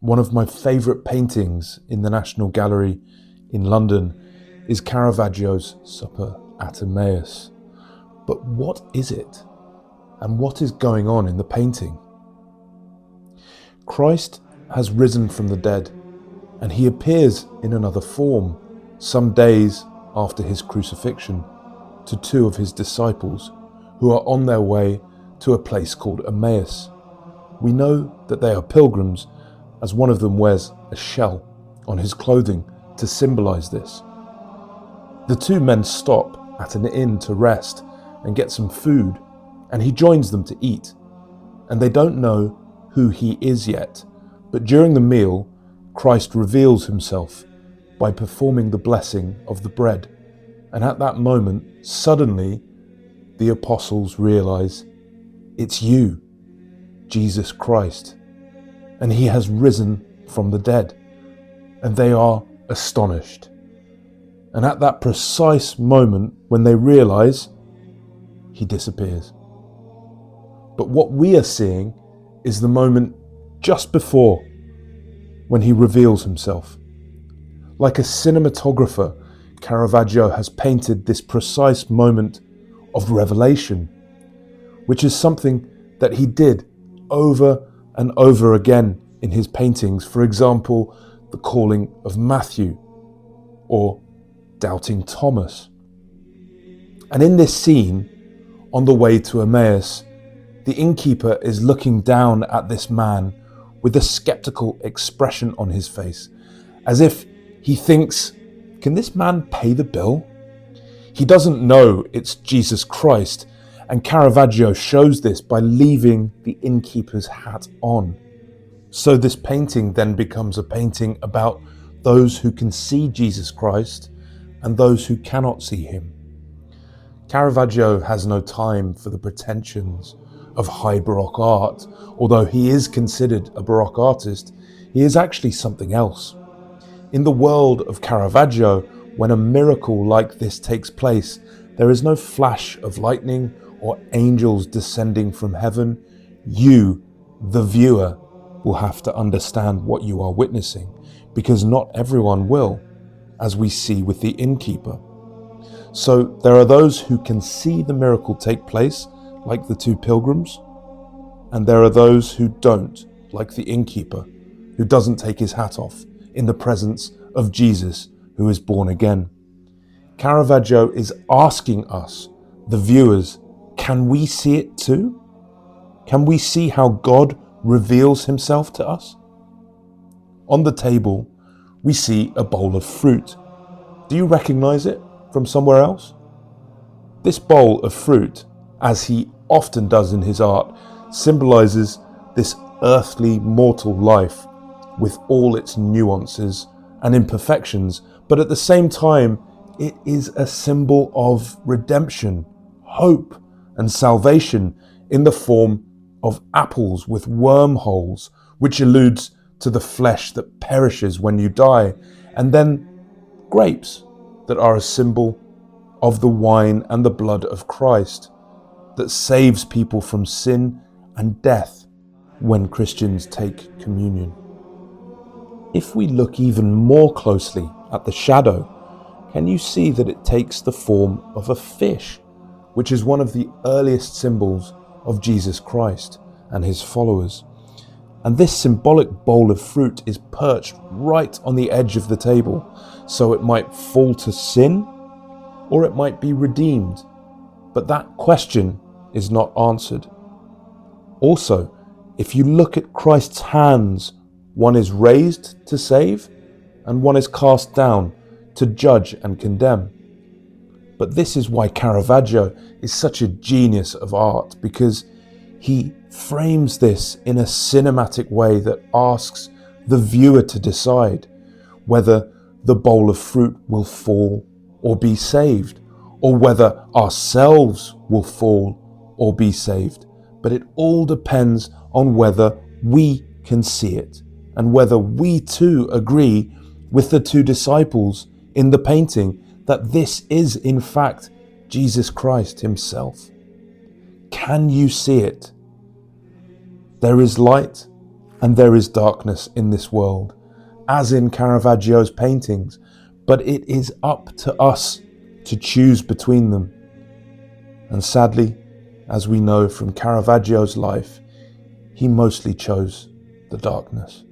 One of my favourite paintings in the National Gallery in London is Caravaggio's Supper at Emmaus. But what is it? And what is going on in the painting? Christ has risen from the dead, and he appears in another form some days after his crucifixion to two of his disciples who are on their way to a place called Emmaus. We know that they are pilgrims, as one of them wears a shell on his clothing to symbolize this. The two men stop at an inn to rest and get some food, and he joins them to eat. And they don't know who he is yet, but during the meal, Christ reveals himself by performing the blessing of the bread. And at that moment, suddenly, the apostles realize, it's you, Jesus Christ, and he has risen from the dead, and they are astonished. And at that precise moment when they realize, he disappears. But what we are seeing is the moment just before, when he reveals himself. Like a cinematographer, Caravaggio has painted this precise moment of revelation, which is something that he did over and over again in his paintings. For example, the calling of Matthew or doubting Thomas. And in this scene, on the way to Emmaus, the innkeeper is looking down at this man with a skeptical expression on his face, as if he thinks, can this man pay the bill? He doesn't know it's Jesus Christ, and Caravaggio shows this by leaving the innkeeper's hat on. So this painting then becomes a painting about those who can see Jesus Christ and those who cannot see him. Caravaggio has no time for the pretensions of high Baroque art. Although he is considered a Baroque artist, he is actually something else. In the world of Caravaggio, when a miracle like this takes place, there is no flash of lightning or angels descending from heaven. You, the viewer, will have to understand what you are witnessing, because not everyone will, as we see with the innkeeper. So there are those who can see the miracle take place, like the two pilgrims, and there are those who don't, like the innkeeper, who doesn't take his hat off in the presence of Jesus, who is born again. Caravaggio is asking us, the viewers, can we see it too? Can we see how God reveals himself to us? On the table, we see a bowl of fruit. Do you recognize it from somewhere else? This bowl of fruit, as he often does in his art, symbolizes this earthly mortal life with all its nuances and imperfections, but at the same time, it is a symbol of redemption, hope, and salvation in the form of apples with wormholes, which alludes to the flesh that perishes when you die, and then grapes that are a symbol of the wine and the blood of Christ that saves people from sin and death when Christians take communion. If we look even more closely at the shadow, can you see that it takes the form of a fish, which is one of the earliest symbols of Jesus Christ and his followers? And this symbolic bowl of fruit is perched right on the edge of the table, so it might fall to sin or it might be redeemed. But that question is not answered. Also, if you look at Christ's hands, one is raised to save and one is cast down to judge and condemn. But this is why Caravaggio is such a genius of art, because he frames this in a cinematic way that asks the viewer to decide whether the bowl of fruit will fall or be saved, or whether ourselves will fall or be saved. But it all depends on whether we can see it, and whether we too agree with the two disciples in the painting that this is in fact Jesus Christ himself. Can you see it? There is light And there is darkness in this world, as in Caravaggio's paintings, but it is up to us to choose between them. And sadly, as we know from Caravaggio's life, he mostly chose the darkness.